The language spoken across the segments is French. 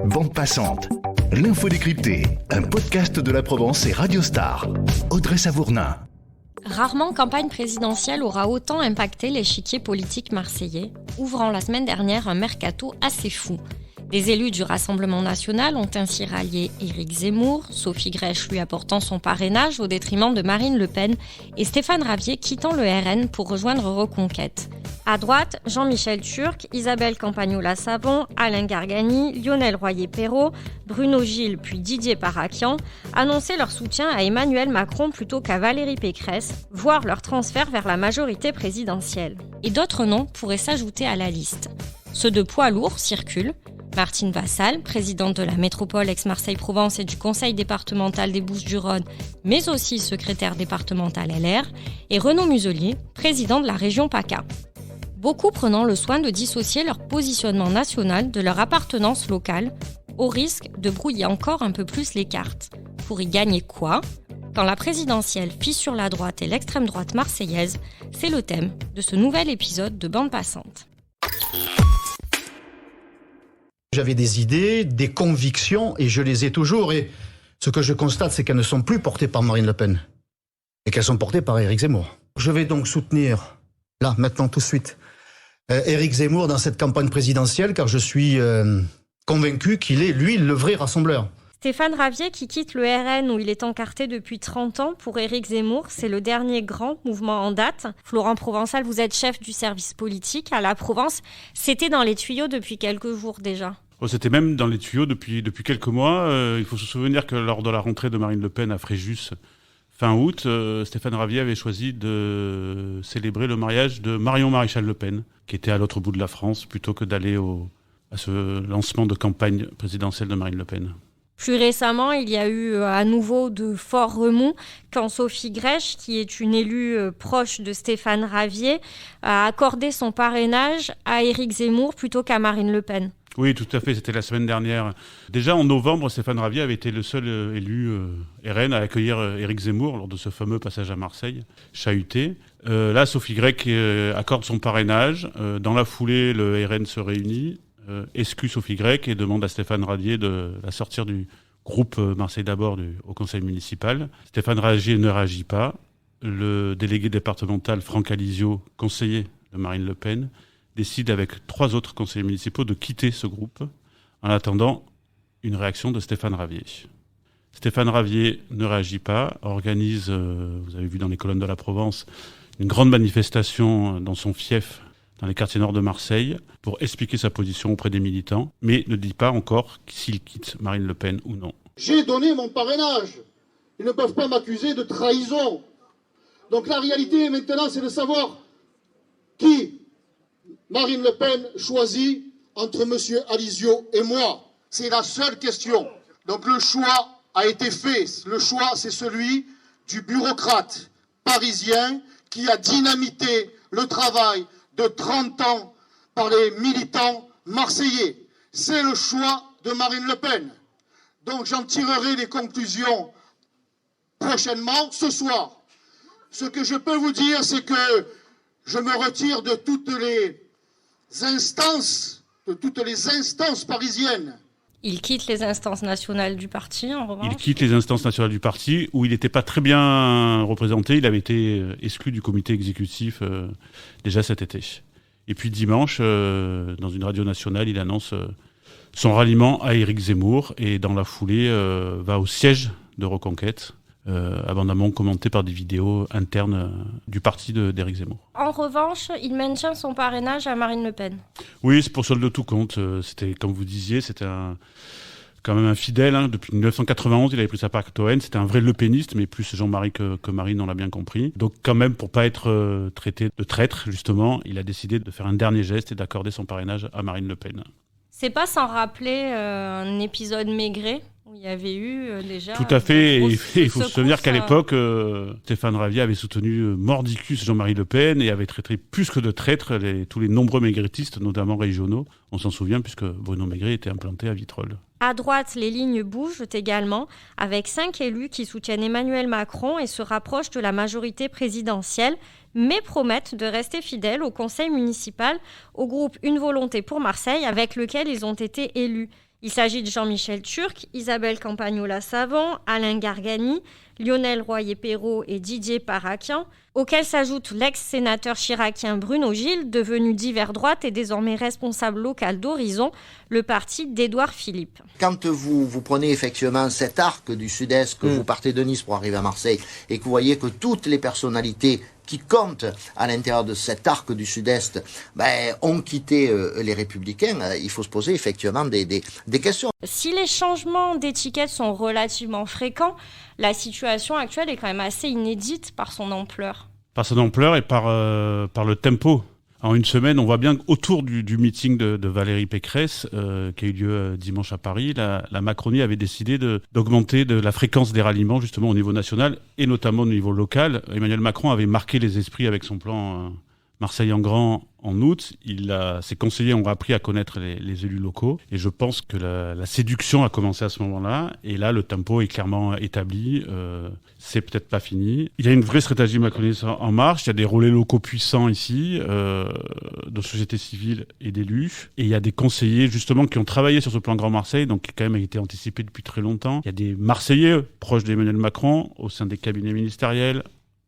Bande passante, l'info décryptée, un podcast de la Provence et Radio Star. Audrey Savournin. Rarement campagne présidentielle aura autant impacté l'échiquier politique marseillais, ouvrant la semaine dernière un mercato assez fou. Des élus du Rassemblement national ont ainsi rallié Éric Zemmour, Sophie Grech lui apportant son parrainage au détriment de Marine Le Pen et Stéphane Ravier quittant le RN pour rejoindre Reconquête. À droite, Jean-Michel Turc, Isabelle Campagnola-Savon, Alain Gargani, Lionel Royer-Perrot, Bruno Gilles puis Didier Parakian annonçaient leur soutien à Emmanuel Macron plutôt qu'à Valérie Pécresse, voire leur transfert vers la majorité présidentielle. Et d'autres noms pourraient s'ajouter à la liste. Ceux de poids lourds circulent. Martine Vassal, présidente de la métropole Aix-Marseille-Provence et du conseil départemental des Bouches-du-Rhône, mais aussi secrétaire départemental LR, et Renaud Muselier, président de la région PACA. Beaucoup prenant le soin de dissocier leur positionnement national de leur appartenance locale, au risque de brouiller encore un peu plus les cartes. Pour y gagner quoi ? Quand la présidentielle fissure la droite et l'extrême droite marseillaise, c'est le thème de ce nouvel épisode de Bande passante. J'avais des idées, des convictions, et je les ai toujours. Et ce que je constate, c'est qu'elles ne sont plus portées par Marine Le Pen, et qu'elles sont portées par Éric Zemmour. Je vais donc soutenir, là, maintenant, tout de suite, Éric Zemmour dans cette campagne présidentielle, car je suis convaincu qu'il est, lui, le vrai rassembleur. Stéphane Ravier, qui quitte le RN où il est encarté depuis 30 ans, pour Éric Zemmour, c'est le dernier grand mouvement en date. Florent Provençal, vous êtes chef du service politique à la Provence. C'était dans les tuyaux depuis quelques jours déjà. C'était même dans les tuyaux depuis quelques mois. Il faut se souvenir que lors de la rentrée de Marine Le Pen à Fréjus, fin août, Stéphane Ravier avait choisi de célébrer le mariage de Marion Maréchal Le Pen, qui était à l'autre bout de la France, plutôt que d'aller à ce lancement de campagne présidentielle de Marine Le Pen. Plus récemment, il y a eu à nouveau de forts remous quand Sophie Grech, qui est une élue proche de Stéphane Ravier, a accordé son parrainage à Éric Zemmour plutôt qu'à Marine Le Pen. Oui, tout à fait, c'était la semaine dernière. Déjà en novembre, Stéphane Ravier avait été le seul élu RN à accueillir Éric Zemmour lors de ce fameux passage à Marseille, chahuté. Là, Sophie Grech accorde son parrainage. Dans la foulée, le RN se réunit, exclut Sophie Grech et demande à Stéphane Ravier de la sortir du groupe Marseille d'abord au conseil municipal. Stéphane Ravier ne réagit pas. Le délégué départemental Franck Alizio, conseiller de Marine Le Pen, décide avec 3 autres conseillers municipaux de quitter ce groupe en attendant une réaction de Stéphane Ravier. Stéphane Ravier ne réagit pas, organise, vous avez vu dans les colonnes de la Provence, une grande manifestation dans son fief, dans les quartiers nord de Marseille, pour expliquer sa position auprès des militants, mais ne dit pas encore s'il quitte Marine Le Pen ou non. J'ai donné mon parrainage. Ils ne peuvent pas m'accuser de trahison. Donc la réalité maintenant, c'est de savoir qui Marine Le Pen choisit entre M. Alizio et moi. C'est la seule question. Donc le choix a été fait. Le choix, c'est celui du bureaucrate parisien qui a dynamité le travail de 30 ans par les militants marseillais. C'est le choix de Marine Le Pen. Donc j'en tirerai les conclusions prochainement, ce soir. Ce que je peux vous dire, c'est que je me retire de toutes les instances parisiennes. Il quitte les instances nationales du parti, en revanche. Il quitte les instances nationales du parti, où il n'était pas très bien représenté. Il avait été exclu du comité exécutif déjà cet été. Et puis dimanche, dans une radio nationale, il annonce son ralliement à Éric Zemmour, et dans la foulée, va au siège de Reconquête, abondamment commenté par des vidéos internes du parti d'Éric Zemmour. En revanche, il maintient son parrainage à Marine Le Pen. Oui, c'est pour solde de tout compte. C'était, comme vous disiez, c'était quand même un fidèle. Depuis 1991, il avait pris sa part avec Toen. C'était un vrai lepéniste, mais plus Jean-Marie que Marine, on l'a bien compris. Donc quand même, pour pas être traité de traître, justement, il a décidé de faire un dernier geste et d'accorder son parrainage à Marine Le Pen. C'est pas sans rappeler un épisode Maigret, où il Il y avait eu déjà... Tout à fait, et il faut se souvenir qu'à l'époque, Stéphane Ravier avait soutenu mordicus Jean-Marie Le Pen et avait traité plus que de traîtres tous les nombreux maigretistes, notamment régionaux. On s'en souvient puisque Bruno Maigret était implanté à Vitrolles. À droite, les lignes bougent également, avec 5 élus qui soutiennent Emmanuel Macron et se rapprochent de la majorité présidentielle, mais promettent de rester fidèles au conseil municipal, au groupe Une Volonté pour Marseille, avec lequel ils ont été élus. Il s'agit de Jean-Michel Turc, Isabelle Campagnola-Savant, Alain Gargani, Lionel Royer-Perrot et Didier Parakian, auxquels s'ajoute l'ex-sénateur chiracien Bruno Gilles, devenu d'hiver droite et désormais responsable local d'Horizon, le parti d'Édouard Philippe. Quand vous prenez effectivement cet arc du sud-est, que vous partez de Nice pour arriver à Marseille, et que vous voyez que toutes les personnalités qui comptent à l'intérieur de cet arc du sud-est ont quitté les Républicains, il faut se poser effectivement des questions. Si les changements d'étiquette sont relativement fréquents, la situation actuelle est quand même assez inédite par son ampleur. Par son ampleur et par le tempo. En une semaine, on voit bien qu'autour du meeting de Valérie Pécresse, qui a eu lieu dimanche à Paris, la Macronie avait décidé d'augmenter la fréquence des ralliements, justement au niveau national et notamment au niveau local. Emmanuel Macron avait marqué les esprits avec son plan Marseille en grand en août. Ses conseillers ont appris à connaître les élus locaux. Et je pense que la séduction a commencé à ce moment-là. Et là, le tempo est clairement établi. C'est peut-être pas fini. Il y a une vraie stratégie macroniste en marche. Il y a des relais locaux puissants ici, de société civile et d'élus. Et il y a des conseillers, justement, qui ont travaillé sur ce plan Grand Marseille, donc qui quand même a été anticipé depuis très longtemps. Il y a des Marseillais proches d'Emmanuel Macron, au sein des cabinets ministériels,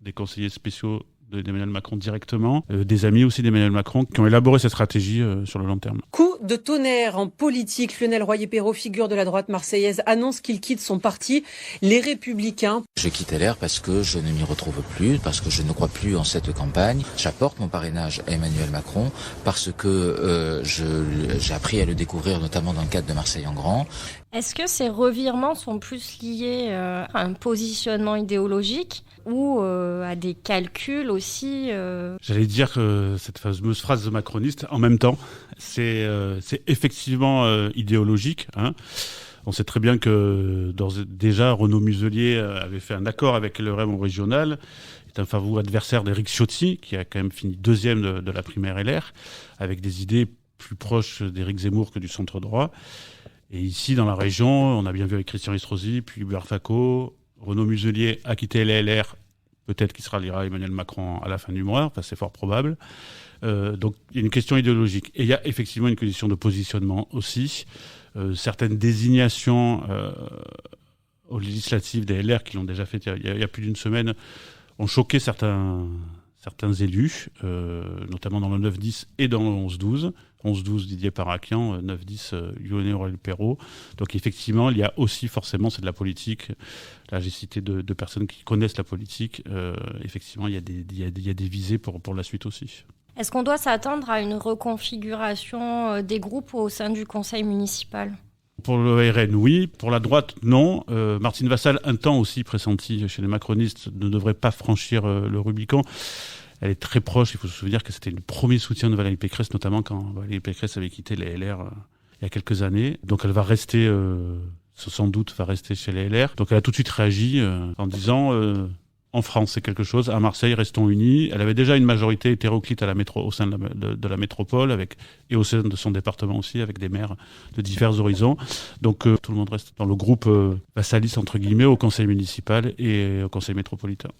des conseillers spéciaux d'Emmanuel Macron directement, des amis aussi d'Emmanuel Macron qui ont élaboré cette stratégie sur le long terme. Coup de tonnerre en politique. Lionel Royer-Perrot, figure de la droite marseillaise, annonce qu'il quitte son parti, Les Républicains. Je quitte LR parce que je ne m'y retrouve plus, parce que je ne crois plus en cette campagne. J'apporte mon parrainage à Emmanuel Macron parce que j'ai appris à le découvrir, notamment dans le cadre de Marseille en grand. Est-ce que ces revirements sont plus liés à un positionnement idéologique ou à des calculs aussi J'allais dire que cette fameuse phrase de macroniste, en même temps, c'est effectivement idéologique. Hein. On sait très bien que déjà Renaud Muselier avait fait un accord avec le REM régional. Il est un favori adversaire d'Éric Ciotti, qui a quand même fini deuxième de la primaire LR, avec des idées plus proches d'Éric Zemmour que du centre droit. Et ici, dans la région, on a bien vu avec Christian Estrosi, puis Hubert Facot, Renaud Muselier a quitté les LR, peut-être qu'il se ralliera Emmanuel Macron à la fin du mois, enfin c'est fort probable. Donc il y a une question idéologique. Et il y a effectivement une question de positionnement aussi. Certaines désignations aux législatives des LR qui l'ont déjà fait il y a plus d'une semaine ont choqué certains élus, notamment dans le 9-10 et dans le 11-12. 11-12 Didier Parakian, 9-10 Lionel Royer-Perrot. Donc effectivement, il y a aussi forcément, c'est de la politique. Là, j'ai cité deux personnes qui connaissent la politique. Effectivement, il y a des visées pour la suite aussi. Est-ce qu'on doit s'attendre à une reconfiguration des groupes au sein du conseil municipal ? Pour le RN, oui. Pour la droite, non. Martine Vassal, un temps aussi pressenti chez les macronistes, ne devrait pas franchir le Rubicon. Elle est très proche. Il faut se souvenir que c'était le premier soutien de Valérie Pécresse, notamment quand Valérie Pécresse avait quitté les LR il y a quelques années. Donc elle va rester, sans doute, chez les LR. Donc elle a tout de suite réagi en disant... en France, c'est quelque chose. À Marseille, restons unis. Elle avait déjà une majorité hétéroclite au sein de la métropole et au sein de son département aussi, avec des maires de divers horizons. Donc tout le monde reste dans le groupe vassaliste, entre guillemets, au conseil municipal et au conseil métropolitain.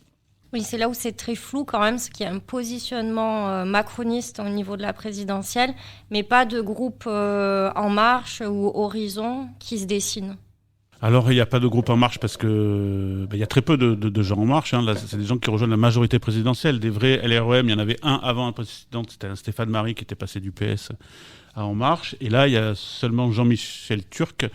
Oui, c'est là où c'est très flou quand même, parce qu'il y a un positionnement macroniste au niveau de la présidentielle, mais pas de groupe En Marche ou Horizon qui se dessine. Alors, il n'y a pas de groupe En Marche parce que il y a très peu de gens En Marche. Hein. Là, c'est des gens qui rejoignent la majorité présidentielle. Des vrais LREM, il y en avait un avant la présidente, c'était un Stéphane Marie qui était passé du PS à En Marche. Et là, il y a seulement Jean-Michel Turc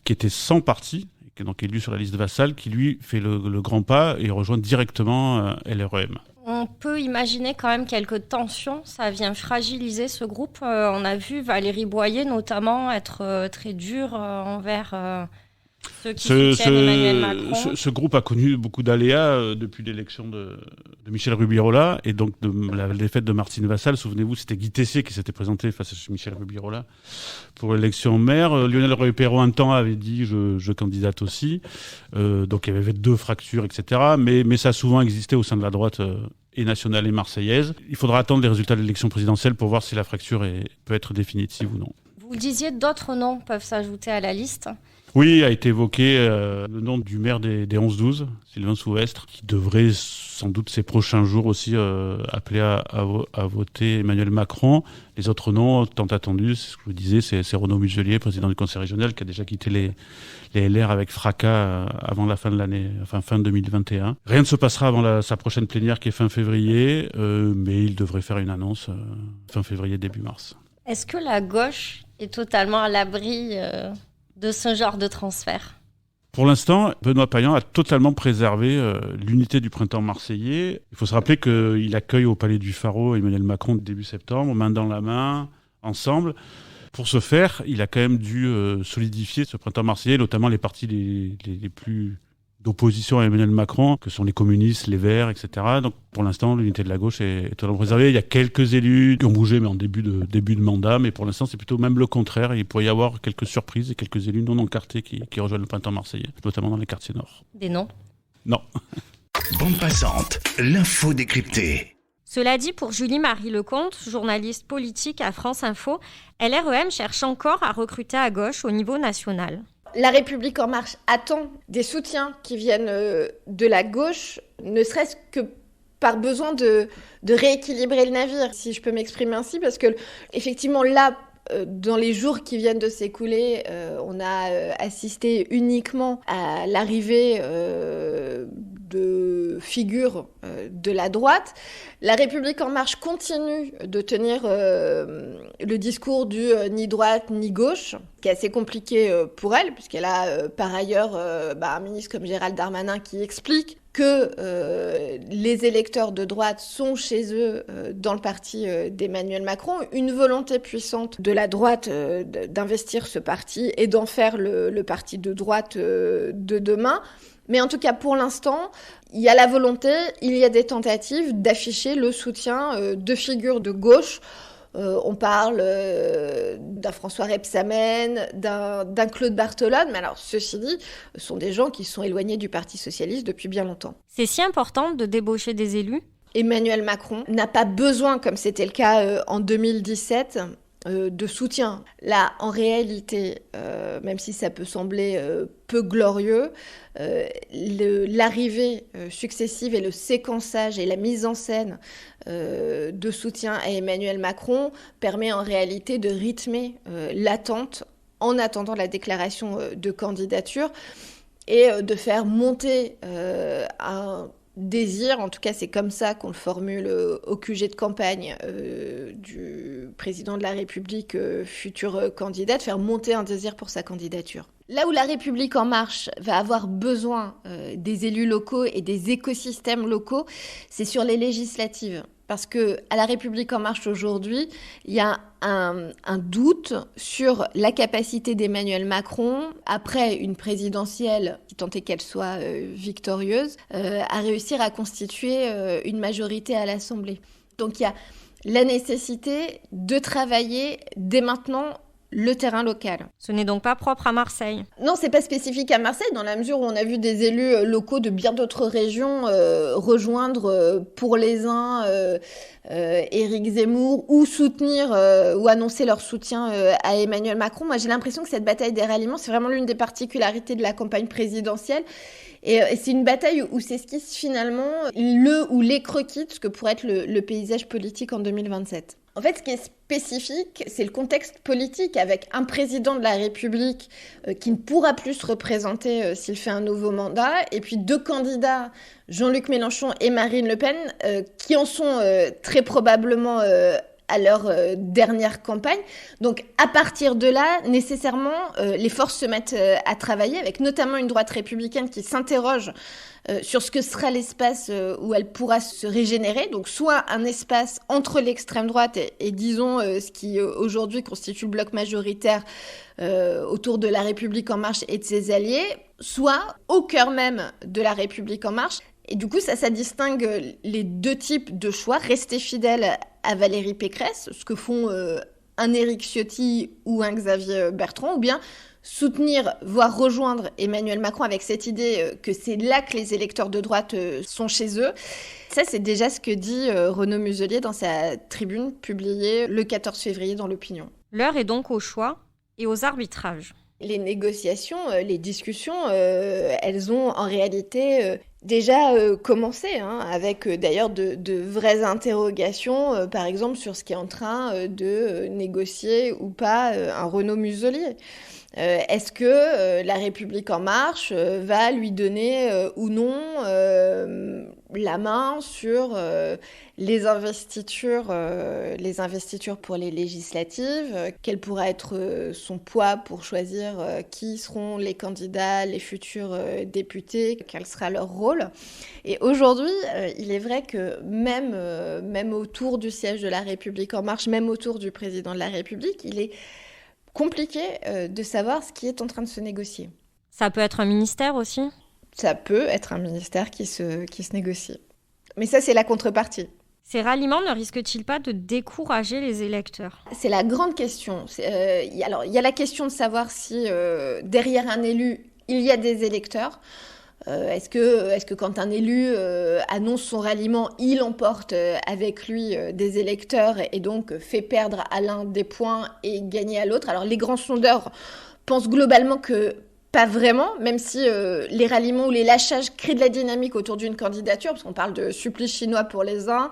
qui était sans parti, qui est donc élu sur la liste Vassal, qui lui fait le grand pas et rejoint directement LREM. On peut imaginer quand même quelques tensions, ça vient fragiliser ce groupe. On a vu Valérie Boyer notamment être très dure envers... Ceux qui soutiennent Emmanuel Macron. Ce groupe a connu beaucoup d'aléas depuis l'élection de Michel Rubirola et donc de la défaite de Martine Vassal. Souvenez-vous, c'était Guy Tessier qui s'était présenté face à Michel Rubirola pour l'élection maire. Lionel Royer-Perrault, un temps, avait dit je candidate aussi. Donc il y avait 2 fractures, etc. Mais ça a souvent existé au sein de la droite et nationale et marseillaise. Il faudra attendre les résultats de l'élection présidentielle pour voir si la fracture peut être définitive ou non. Vous disiez d'autres noms peuvent s'ajouter à la liste. Oui, a été évoqué le nom du maire des 11-12, Sylvain Souvestre, qui devrait sans doute ces prochains jours aussi appeler à voter Emmanuel Macron. Les autres noms tant attendus, c'est ce que je vous disais, c'est Renaud Muselier, président du conseil régional, qui a déjà quitté les LR avec fracas avant la fin de l'année, enfin fin 2021. Rien ne se passera avant sa prochaine plénière qui est fin février, mais il devrait faire une annonce fin février, début mars. Est-ce que la gauche est totalement à l'abri de ce genre de transfert? Pour l'instant, Benoît Payan a totalement préservé l'unité du printemps marseillais. Il faut se rappeler qu'il accueille au Palais du Pharo Emmanuel Macron début septembre, main dans la main, ensemble. Pour ce faire, il a quand même dû solidifier ce printemps marseillais, notamment les partis les plus d'opposition à Emmanuel Macron, que sont les communistes, les Verts, etc. Donc pour l'instant, l'unité de la gauche est totalement préservée. Il y a quelques élus qui ont bougé, mais en début de mandat. Mais pour l'instant, c'est plutôt même le contraire. Il pourrait y avoir quelques surprises et quelques élus non encartés qui rejoignent le printemps marseillais, notamment dans les quartiers nord. Des noms? Non. Bande passante, l'info décryptée. Cela dit, pour Julie-Marie Lecomte, journaliste politique à France Info, LREM cherche encore à recruter à gauche au niveau national. La République En Marche attend des soutiens qui viennent de la gauche, ne serait-ce que par besoin de rééquilibrer le navire, si je peux m'exprimer ainsi, parce que effectivement là, dans les jours qui viennent de s'écouler, on a assisté uniquement à l'arrivée de figures de la droite. La République En Marche continue de tenir le discours du ni droite ni gauche, qui est assez compliqué pour elle, puisqu'elle a par ailleurs un ministre comme Gérald Darmanin qui explique que les électeurs de droite sont chez eux dans le parti d'Emmanuel Macron, une volonté puissante de la droite d'investir ce parti et d'en faire le parti de droite de demain. Mais en tout cas, pour l'instant, il y a la volonté, il y a des tentatives d'afficher le soutien de figures de gauche. On parle d'un François Rebsamen, d'un Claude Barthelone, mais alors ceci dit, ce sont des gens qui sont éloignés du Parti socialiste depuis bien longtemps. C'est si important de débaucher des élus ? Emmanuel Macron n'a pas besoin, comme c'était le cas en 2017, de soutien. Là, en réalité, même si ça peut sembler peu glorieux, l'arrivée successive et le séquençage et la mise en scène de soutien à Emmanuel Macron permet en réalité de rythmer l'attente en attendant la déclaration de candidature et de faire monter un désir, en tout cas c'est comme ça qu'on le formule au QG de campagne du président de la République, futur candidat, de faire monter un désir pour sa candidature. Là où la République En Marche va avoir besoin des élus locaux et des écosystèmes locaux, c'est sur les législatives. Parce que à la République En Marche aujourd'hui, il y a un doute sur la capacité d'Emmanuel Macron, après une présidentielle, qui tentait qu'elle soit victorieuse, à réussir à constituer une majorité à l'Assemblée. Donc il y a la nécessité de travailler dès maintenant le terrain local. Ce n'est donc pas propre à Marseille. Non, c'est pas spécifique à Marseille, dans la mesure où on a vu des élus locaux de bien d'autres régions rejoindre pour les uns Éric Zemmour ou soutenir ou annoncer leur soutien à Emmanuel Macron. Moi, j'ai l'impression que cette bataille des ralliements, c'est vraiment l'une des particularités de la campagne présidentielle. Et c'est une bataille où s'esquisse finalement le ou les croquis de ce que pourrait être le paysage politique en 2027. En fait, ce qui est spécifique, c'est le contexte politique, avec un président de la République qui ne pourra plus se représenter s'il fait un nouveau mandat, et puis 2 candidats, Jean-Luc Mélenchon et Marine Le Pen, qui en sont très probablement à leur dernière campagne. Donc à partir de là, nécessairement, les forces se mettent à travailler, avec notamment une droite républicaine qui s'interroge sur ce que sera l'espace où elle pourra se régénérer. Donc soit un espace entre l'extrême droite et disons, ce qui aujourd'hui constitue le bloc majoritaire autour de La République En Marche et de ses alliés, soit au cœur même de La République En Marche. Et du coup, ça distingue les deux types de choix. Rester fidèle à Valérie Pécresse, ce que font un Éric Ciotti ou un Xavier Bertrand, ou bien soutenir, voire rejoindre Emmanuel Macron avec cette idée que c'est là que les électeurs de droite sont chez eux. Ça, c'est déjà ce que dit Renaud Muselier dans sa tribune publiée le 14 février dans l'Opinion. L'heure est donc aux choix et aux arbitrages. Les négociations, les discussions, elles ont en réalité déjà commencé, avec d'ailleurs de vraies interrogations, par exemple sur ce qui est en train de négocier ou pas un Renaud Muselier. Est-ce que La République En Marche va lui donner ou non la main sur les investitures pour les législatives? Quel pourra être son poids pour choisir qui seront les candidats, les futurs députés? Quel sera leur rôle? Et aujourd'hui, il est vrai que même autour du siège de La République En Marche, même autour du président de la République, il est compliqué de savoir ce qui est en train de se négocier. Ça peut être un ministère aussi ? Ça peut être un ministère qui se négocie. Mais ça, c'est la contrepartie. Ces ralliements ne risquent-ils pas de décourager les électeurs ? C'est la grande question. Alors, il y a la question de savoir si derrière un élu, il y a des électeurs. Est-ce que quand un élu annonce son ralliement, il emporte avec lui des électeurs et donc fait perdre à l'un des points et gagner à l'autre? Alors les grands sondeurs pensent globalement que pas vraiment, même si les ralliements ou les lâchages créent de la dynamique autour d'une candidature, parce qu'on parle de supplice chinois pour les uns,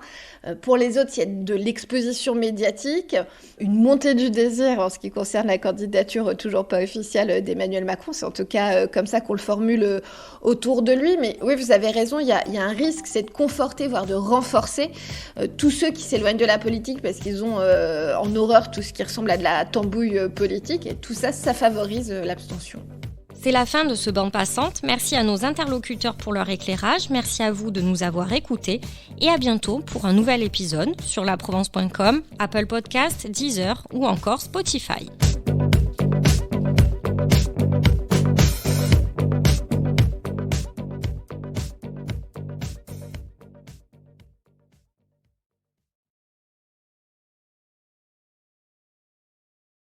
pour les autres, il y a de l'exposition médiatique, une montée du désir en ce qui concerne la candidature toujours pas officielle d'Emmanuel Macron, c'est en tout cas comme ça qu'on le formule autour de lui. Mais oui, vous avez raison, il y a un risque, c'est de conforter, voire de renforcer tous ceux qui s'éloignent de la politique parce qu'ils ont en horreur tout ce qui ressemble à de la tambouille politique, et tout ça, ça favorise l'abstention. C'est la fin de ce Bande Passante. Merci à nos interlocuteurs pour leur éclairage. Merci à vous de nous avoir écoutés. Et à bientôt pour un nouvel épisode sur laprovence.com, Apple Podcasts, Deezer ou encore Spotify.